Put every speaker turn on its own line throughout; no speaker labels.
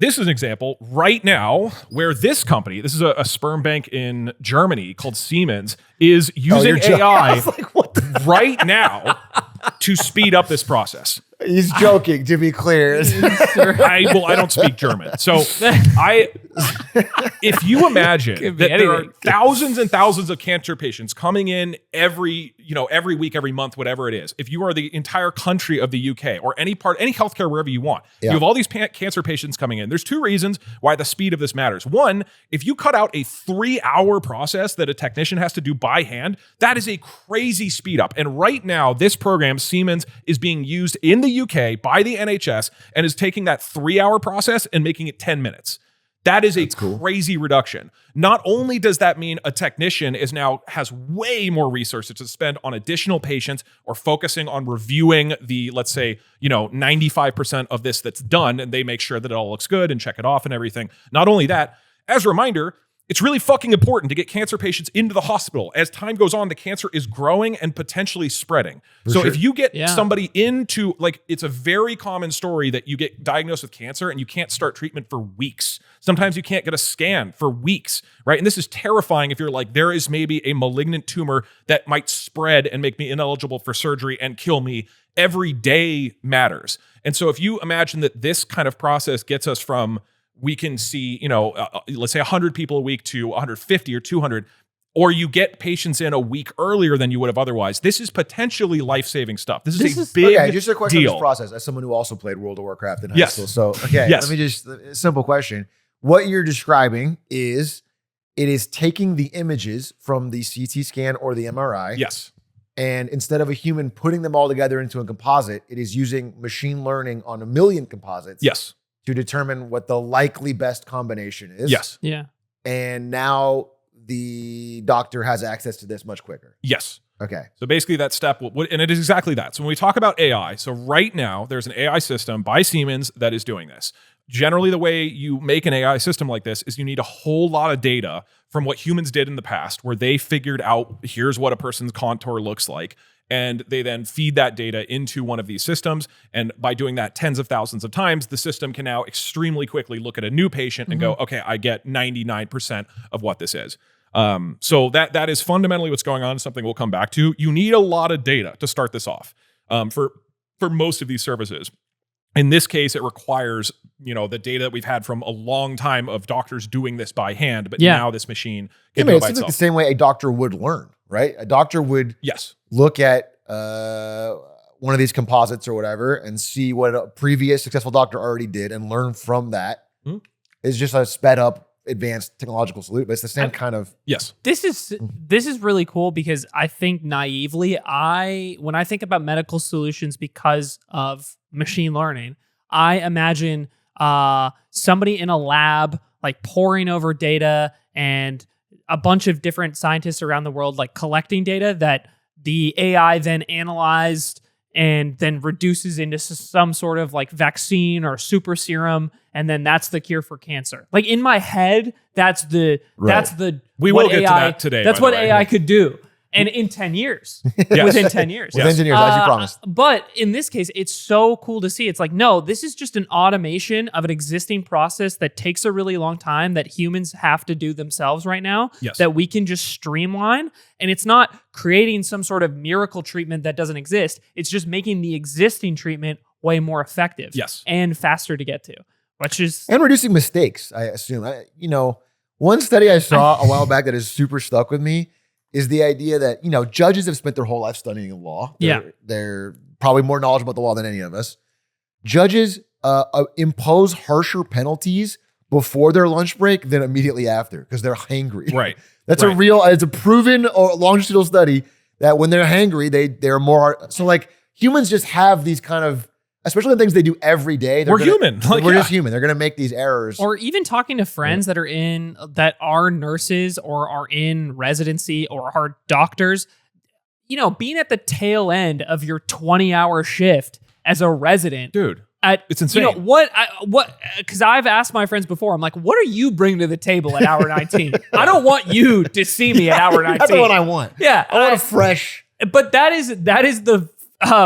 This is an example right now where this company, this is a sperm bank in Germany called Siemens, is using AI
I was like, what the?
right now to speed up this process.
He's joking, to be clear.
I don't speak German. So if you imagine
Could be
that there are
anything.
thousands and thousands of cancer patients coming in every week, every month, whatever it is, if you are the entire country of the UK or any healthcare, wherever you want, you have all these cancer patients coming in. There's two reasons why the speed of this matters. One, if you cut out a 3-hour process that a technician has to do by hand, that is a crazy speed up. And right now, this program, Siemens, is being used in the UK by the NHS and is taking that 3-hour process and making it 10 minutes. That is a crazy reduction. Not only does that mean a technician has way more resources to spend on additional patients or focusing on reviewing the, let's say, 95% of this that's done, and they make sure that it all looks good and check it off and everything. Not only that, as a reminder, it's really fucking important to get cancer patients into the hospital. As time goes on, the cancer is growing and potentially spreading. If you get somebody into, it's a very common story that you get diagnosed with cancer and you can't start treatment for weeks. Sometimes you can't get a scan for weeks, right? And this is terrifying if you're like, there is maybe a malignant tumor that might spread and make me ineligible for surgery and kill me. Every day matters. And so if you imagine that this kind of process gets us from, we can see, let's say 100 people a week to 150 or 200, or you get patients in a week earlier than you would have otherwise. This is potentially life-saving stuff. This is a big
okay, just a question
deal.
on this process as someone who also played World of Warcraft in high
Yes.
school. So, okay,
Yes.
let me just, simple question. What you're describing is, it is taking the images from the CT scan or the MRI.
Yes.
And instead of a human putting them all together into a composite, it is using machine learning on 1 million composites.
Yes.
To determine what the likely best combination is.
Yes.
Yeah.
And now the doctor has access to this much quicker.
Yes.
Okay.
So basically that step, and it is exactly that. So when we talk about AI, so right now there's an AI system by Siemens that is doing this. Generally, the way you make an AI system like this is you need a whole lot of data from what humans did in the past, where they figured out, here's what a person's contour looks like. And they then feed that data into one of these systems. And by doing that tens of thousands of times, the system can now extremely quickly look at a new patient and go, okay, I get 99% of what this is. So that is fundamentally what's going on, something we'll come back to. You need a lot of data to start this off for most of these services. In this case, it requires, the data that we've had from a long time of doctors doing this by hand, but now this machine can do it
it
by
seems like
itself.
the same way a doctor would learn, right? A doctor would look at one of these composites or whatever and see what a previous successful doctor already did and learn from that. It's just a sped up advanced technological solution, but it's the same kind of.
Yes.
This is really cool because I think naively, when I think about medical solutions because of machine learning, I imagine somebody in a lab like poring over data and a bunch of different scientists around the world like collecting data that the AI then analyzed and then reduces into some sort of like vaccine or super serum, and then that's the cure for cancer. Like in my head, that's the
we will get to that today.
That's what AI could do. And in 10 years, within 10 years.
Within 10 years, as you promised.
But in this case, it's so cool to see. It's like, no, this is just an automation of an existing process that takes a really long time that humans have to do themselves right now, that we can just streamline. And it's not creating some sort of miracle treatment that doesn't exist. It's just making the existing treatment way more effective and faster to get to, which is...
And reducing mistakes, I assume. One study I saw a while back that has super stuck with me is the idea that, judges have spent their whole life studying law. They're probably more knowledgeable about the law than any of us. Judges impose harsher penalties before their lunch break than immediately after because they're hangry.
Right.
It's a proven longitudinal study that when they're hangry, they're more. So like humans just have these kind of, especially the things they do every day.
We're human.
We're just human. They're going to make these errors.
Or even talking to friends that are nurses or are in residency or are doctors, being at the tail end of your 20-hour shift as a resident.
Dude, it's insane.
Because I've asked my friends before, I'm like, what are you bringing to the table at hour 19? I don't want you to see me at hour 19.
That's what I want.
Yeah.
I want a fresh.
But that is the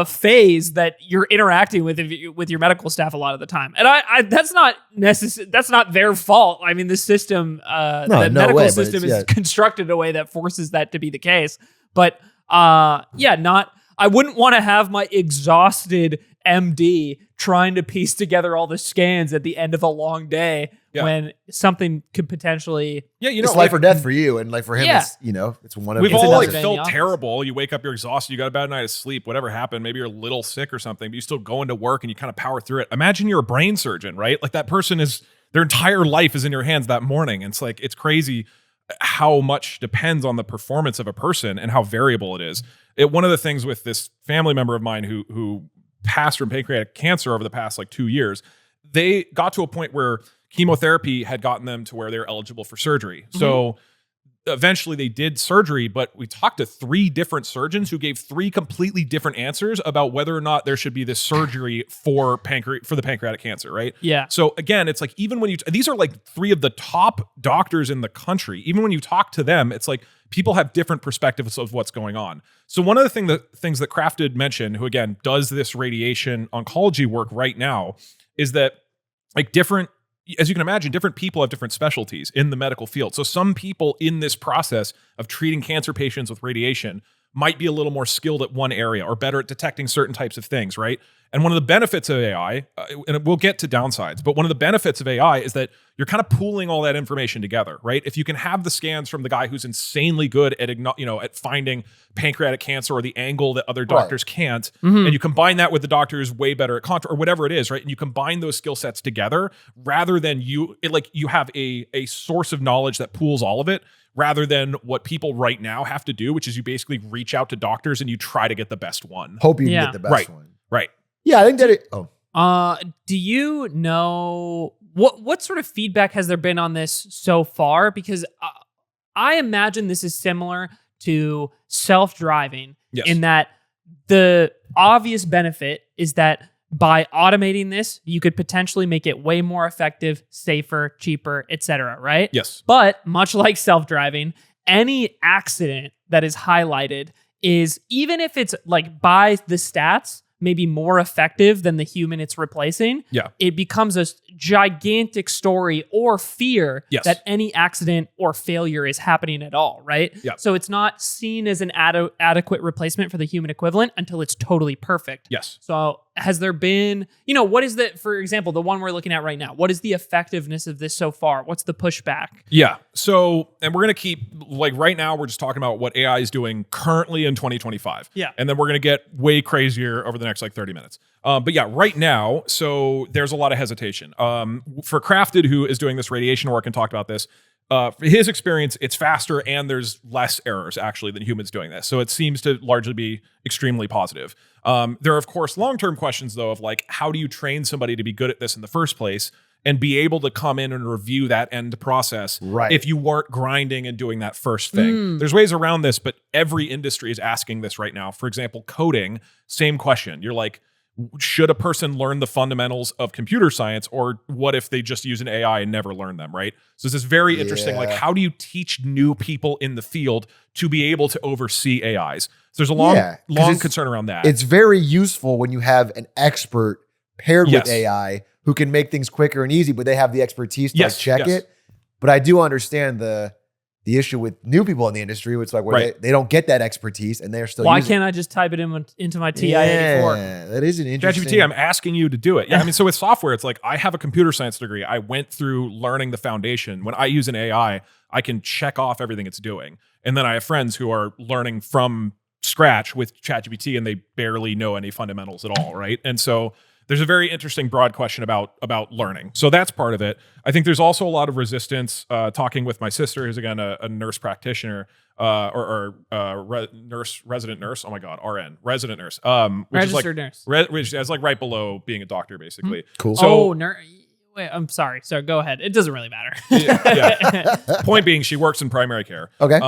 phase that you're interacting with your medical staff a lot of the time. And I that's not necessary. That's not their fault. I mean, the system, the medical system is constructed in a way that forces that to be the case. But I wouldn't want to have my exhausted MD trying to piece together all the scans at the end of a long day when something could potentially
it's life or death for you, and like for him it's one of
we've all felt terrible. You wake up, you're exhausted, you got a bad night of sleep, whatever happened, maybe you're a little sick or something, but you still go into work and you kind of power through it. Imagine you're a brain surgeon, right? Like that person is, their entire life is in your hands that morning. And it's like, it's crazy how much depends on the performance of a person and how variable it is. One of the things with this family member of mine who passed from pancreatic cancer over the past 2 years, they got to a point where chemotherapy had gotten them to where they were eligible for surgery. Mm-hmm. So eventually they did surgery, but we talked to 3 different surgeons who gave 3 completely different answers about whether or not there should be this surgery for the pancreatic cancer, right?
Yeah.
So again, it's like, even when these are 3 of the top doctors in the country, even when you talk to them, it's like people have different perspectives of what's going on. So one of the things that Crafted mentioned, who again does this radiation oncology work right now, is that as you can imagine, different people have different specialties in the medical field. So some people in this process of treating cancer patients with radiation might be a little more skilled at one area or better at detecting certain types of things, right? And one of the benefits of AI, and we'll get to downsides, but one of the benefits of AI is that you're kind of pooling all that information together, right? If you can have the scans from the guy who's insanely good at at finding pancreatic cancer or the angle that other doctors can't, and you combine that with the doctor who's way better at or whatever it is, right? And you combine those skill sets together, rather than you have a source of knowledge that pools all of it, rather than what people right now have to do, which is you basically reach out to doctors and you try to get the best one.
Hope you can get the best one.
Right.
Yeah, I think that
do you know what sort of feedback has there been on this so far? Because I imagine this is similar to self-driving in that the obvious benefit is that by automating this, you could potentially make it way more effective, safer, cheaper, etc., right?
Yes.
But much like self-driving, any accident that is highlighted is, even if it's by the stats, maybe more effective than the human it's replacing, it becomes a gigantic story or fear that any accident or failure is happening at all, right?
Yeah.
So it's not seen as an adequate replacement for the human equivalent until it's totally perfect.
Yes.
So has there been, what is for example, the one we're looking at right now, what is the effectiveness of this so far? What's the pushback?
Yeah. So, and we're going to keep, right now, we're just talking about what AI is doing currently in 2025.
Yeah.
And then we're going to get way crazier over the next 30 minutes. But yeah, right now, so there's a lot of hesitation. For Crafted, who is doing this radiation work and talked about this, for his experience, it's faster and there's less errors actually than humans doing this. So it seems to largely be extremely positive. There are, of course, long-term questions, though, of how do you train somebody to be good at this in the first place and be able to come in and review that end process if you weren't grinding and doing that first thing. There's ways around this, but every industry is asking this right now. For example, coding, same question. You're like, should a person learn the fundamentals of computer science, or what if they just use an AI and never learn them, right? So this is very interesting. How do you teach new people in the field to be able to oversee AIs? So there's a long concern around that.
It's very useful when you have an expert paired with AI who can make things quicker and easy, but they have the expertise to check it. But I do understand the issue with new people in the industry, it's where they don't get that expertise and they're still using
can't I just type it into my TI-84?
Yeah, that is an interesting...
ChatGPT, I'm asking you to do it. Yeah, I mean, so with software, it's I have a computer science degree. I went through learning the foundation. When I use an AI, I can check off everything it's doing. And then I have friends who are learning from scratch with ChatGPT and they barely know any fundamentals at all, right? And so there's a very interesting broad question about learning. So that's part of it. I think there's also a lot of resistance. Talking with my sister, who's again a nurse practitioner, resident nurse. Oh my God, RN, resident nurse.
Registered nurse.
Which is right below being a doctor, basically.
Cool.
So,
Wait, I'm sorry. So go ahead. It doesn't really matter.
Point being, she works in primary care.
Okay.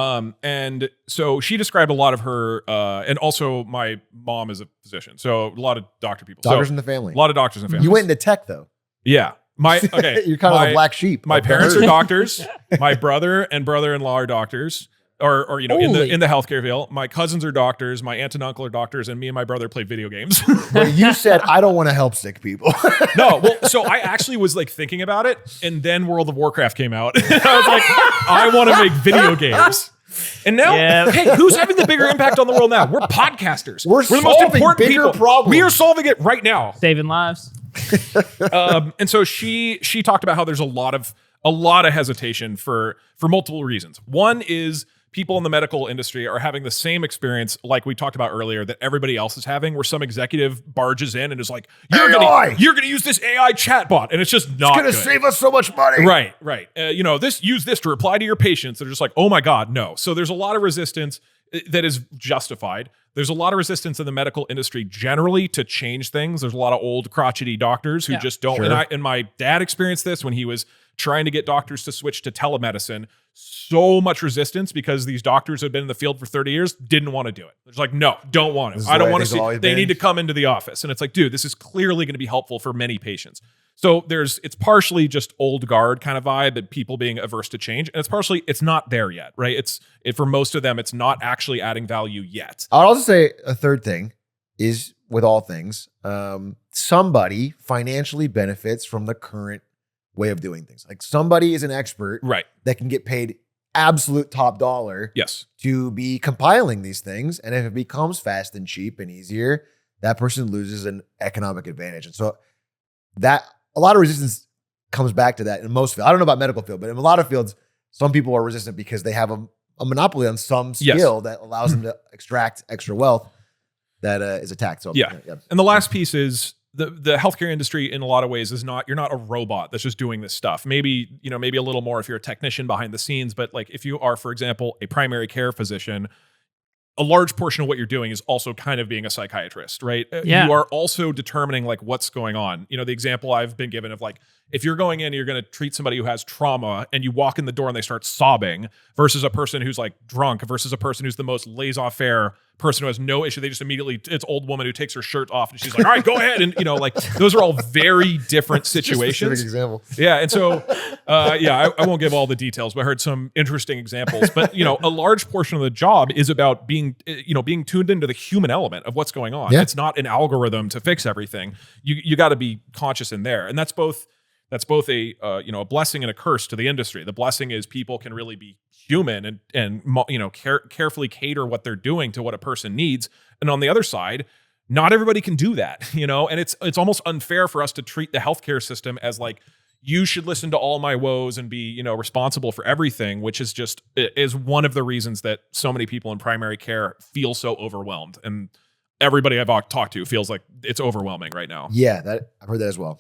And so she described a lot of her, and also my mom is a physician. So a lot of doctor people.
Doctors in the family.
A lot of doctors in the family.
You went into tech though.
Yeah.
You're kind of a black sheep.
My parents are doctors. My brother and brother-in-law are doctors. or in the healthcare field. My cousins are doctors, my aunt and uncle are doctors, and me and my brother play video games.
But you said I don't want to help sick people.
No, well, so I actually was like thinking about it, and then World of Warcraft came out. I was like, I want to make video games. And now, hey, who's having the bigger impact on the world now? We're podcasters.
We're
the most important
bigger
people.
problems.
We are solving it right now.
Saving lives.
And so she talked about how there's a lot of hesitation for multiple reasons. One is people in the medical industry are having the same experience like we talked about earlier that everybody else is having, where some executive barges in and is like, you're gonna use this AI chatbot, and it's just not
gonna save us so much money.
Right. Use this to reply to your patients. They're just like, oh my God, no. So there's a lot of resistance that is justified. There's a lot of resistance in the medical industry generally to change things. There's a lot of old crotchety doctors who just don't. Sure. And my dad experienced this when he was trying to get doctors to switch to telemedicine. So much resistance because these doctors who had been in the field for 30 years didn't want to do it. They're just like, no, don't want it. I don't want to see. They need to come into the office. And it's like, dude, this is clearly going to be helpful for many patients. So it's partially just old guard kind of vibe that people being averse to change. And it's partially, it's not there yet, right? For most of them, it's not actually adding value yet.
I'll also say a third thing is with all things, somebody financially benefits from the current way of doing things. Like somebody is an expert that can get paid absolute top dollar to be compiling these things. And if it becomes fast and cheap and easier, that person loses an economic advantage. And so that a lot of resistance comes back to that in most fields. I don't know about medical field, but in a lot of fields, some people are resistant because they have a monopoly on some skill that allows them to extract extra wealth that is attacked. So
And the last piece is the healthcare industry in a lot of ways is you're not a robot that's just doing this stuff. Maybe a little more if you're a technician behind the scenes, but like if you are, for example, a primary care physician, a large portion of what you're doing is also kind of being a psychiatrist, right?
Yeah.
You are also determining like what's going on. The example I've been given of like, if you're going in and you're going to treat somebody who has trauma and you walk in the door and they start sobbing versus a person who's like drunk versus a person who's the most laissez-faire person who has no issue. They just immediately, it's old woman who takes her shirt off and she's like, all right, go ahead. And like those are all very different situations.
Just a specific example.
Yeah. And so, I won't give all the details, but I heard some interesting examples, but a large portion of the job is about being tuned into the human element of what's going on. Yeah. It's not an algorithm to fix everything. You got to be conscious in there. And that's both a a blessing and a curse to the industry. The blessing is people can really be human and carefully cater what they're doing to what a person needs. And on the other side, not everybody can do that, and it's almost unfair for us to treat the healthcare system as like, you should listen to all my woes and be, responsible for everything, which is one of the reasons that so many people in primary care feel so overwhelmed. And everybody I've talked to feels like it's overwhelming right now.
Yeah, I've heard that as well.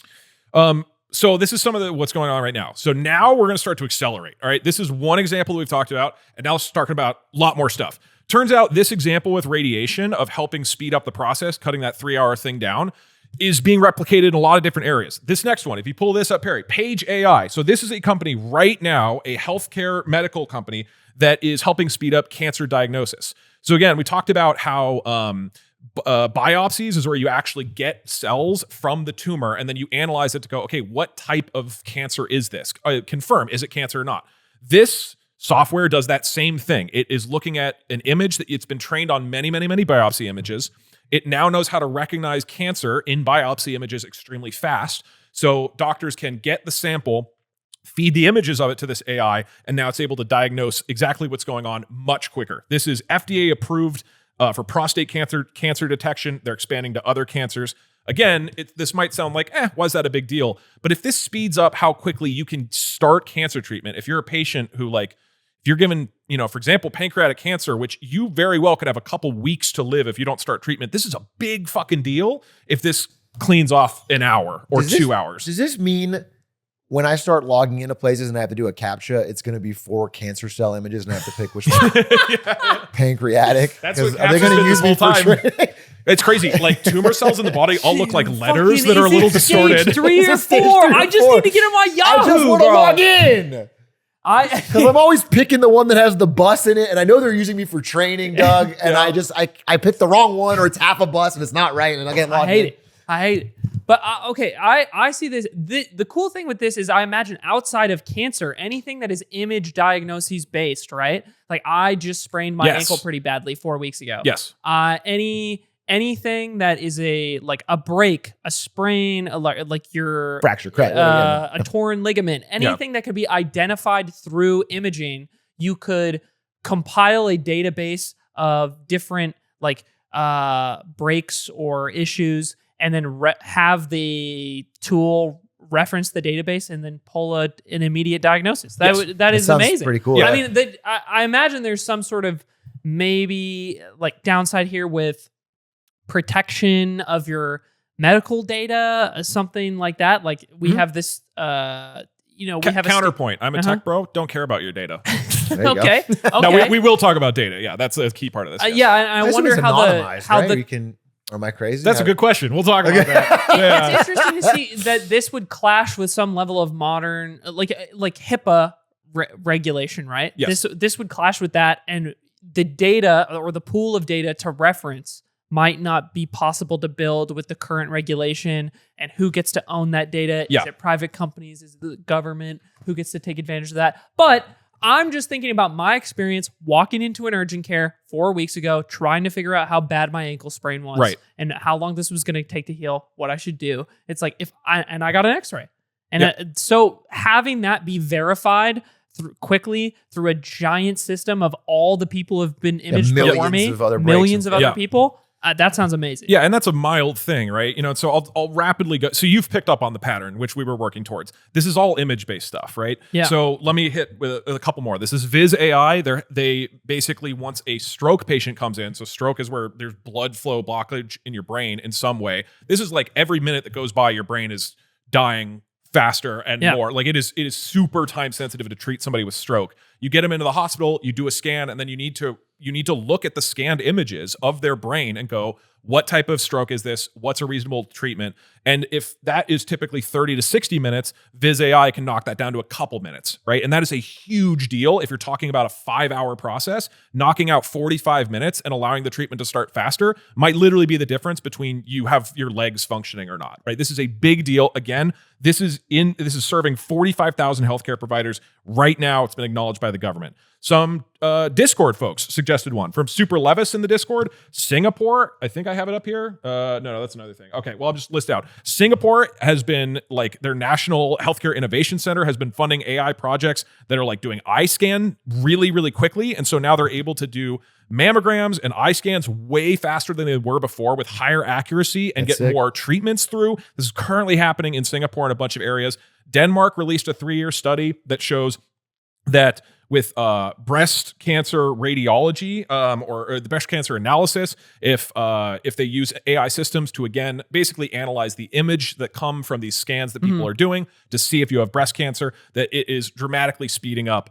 So this is some of what's going on right now. So now we're going to start to accelerate. All right. This is one example that we've talked about. And now let's talk about a lot more stuff. Turns out this example with radiation of helping speed up the process, cutting that 3-hour thing down, is being replicated in a lot of different areas. This next one, if you pull this up, Perry, Page AI. So this is a company right now, a healthcare medical company that is helping speed up cancer diagnosis. So again, we talked about how biopsies is where you actually get cells from the tumor and then you analyze it to go, okay, what type of cancer is this? Confirm, is it cancer or not? This software does that same thing. It is looking at an image that it's been trained on many, many, many biopsy images. It now knows how to recognize cancer in biopsy images extremely fast. So doctors can get the sample, feed the images of it to this AI, and now it's able to diagnose exactly what's going on much quicker. This is FDA approved for prostate cancer detection. They're expanding to other cancers. Again, this might sound like, why is that a big deal? But if this speeds up how quickly you can start cancer treatment, if you're a patient who if you're given, for example, pancreatic cancer, which you very well could have a couple weeks to live if you don't start treatment, this is a big fucking deal if this cleans off an hour or 2 hours.
Does this mean when I start logging into places and I have to do a CAPTCHA, it's going to be 4 cancer cell images and I have to pick which one? Pancreatic.
That's what
are they going to use me for training?
It's crazy. Like tumor cells in the body all look like letters that are a little distorted.
Stage 3 or 4. I just need to get in my Yahoo.
I just want to log in. Because I'm always picking the one that has the bus in it, and I know they're using me for training, Doug. And I picked the wrong one, or it's half a bus and it's not right, and I get logged in.
I hate it. But okay, I see this. The cool thing with this is I imagine outside of cancer, anything that is image diagnoses based, right? Like I just sprained my ankle pretty badly 4 weeks ago.
Yes.
Anything that is a break, a sprain, like your
fracture, crack,
a torn ligament, anything that could be identified through imaging, you could compile a database of different breaks or issues, and then have the tool reference the database and then pull an immediate diagnosis. That is amazing.
Pretty cool.
Yeah. I mean, I imagine there's some sort of maybe like downside here with protection of your medical data, something like that. Like we have this, we have
counterpoint. I'm a tech bro. Don't care about your data.
Okay.
Now we will talk about data. Yeah, that's a key part of this.
I wonder how
you can. Am I crazy?
That's a good question. We'll talk about that.
Yeah. It's interesting to see that this would clash with some level of modern, like HIPAA regulation, right?
Yes.
This would clash with that, and the data or the pool of data to reference might not be possible to build with the current regulation. And who gets to own that data? Is it private companies? Is it the government? Who gets to take advantage of that? But I'm just thinking about my experience walking into an urgent care 4 weeks ago, trying to figure out how bad my ankle sprain was and how long this was going to take to heal, what I should do. It's like I got an x-ray. And so having that be verified quickly through a giant system of all the people who have been imaged before me, millions of other people, that sounds amazing.
Yeah, and that's a mild thing, right? So I'll rapidly go. So you've picked up on the pattern, which we were working towards. This is all image-based stuff, right?
Yeah.
So let me hit with a couple more. This is Viz AI. They basically, once a stroke patient comes in, so stroke is where there's blood flow blockage in your brain in some way. This is like every minute that goes by, your brain is dying faster and more. Like it is super time sensitive to treat somebody with stroke. You get them into the hospital, you do a scan, and then you need to look at the scanned images of their brain and go, what type of stroke is this? What's a reasonable treatment? And if that is typically 30 to 60 minutes, Viz AI can knock that down to a couple minutes, right? And that is a huge deal. If you're talking about a 5-hour process, knocking out 45 minutes and allowing the treatment to start faster might literally be the difference between you have your legs functioning or not, right? This is a big deal. Again, this is serving 45,000 healthcare providers right now. It's been acknowledged by the government. Some Discord folks suggested one from Super Levis in the Discord. Singapore, I think I have it up here. No, that's another thing. Okay, well, I'll just list out. Singapore has been like their National Healthcare Innovation Center has been funding AI projects that are like doing eye scan really, really quickly. And so now they're able to do mammograms and eye scans way faster than they were before with higher accuracy and get more treatments through. This is currently happening in Singapore and a bunch of areas. Denmark released a 3-year study that shows that with breast cancer radiology or the breast cancer analysis, if they use AI systems to, again, basically analyze the image that come from these scans that people are doing to see if you have breast cancer, that it is dramatically speeding up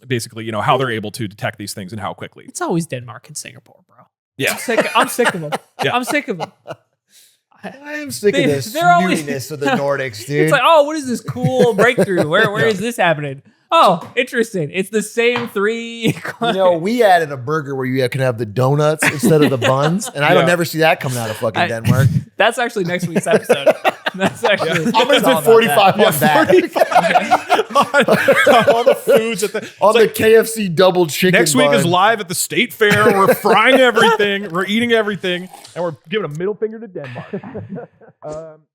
basically, how they're able to detect these things and how quickly.
It's always Denmark and Singapore, bro.
Yeah.
I'm sick of them. Yeah. I'm sick of them.
I am sick of this snootiness of the Nordics, dude.
It's like, oh, what is this cool breakthrough? Where is this happening? Oh, interesting. It's the same 3.
We added a burger where you can have the donuts instead of the buns, and I don't never see that coming out of fucking Denmark.
That's actually next week's episode. That's actually.
I'm going to put 45 on that.
All the foods at the
KFC double chicken.
Next week is live at the State Fair. We're frying everything. We're eating everything, and we're giving a middle finger to Denmark.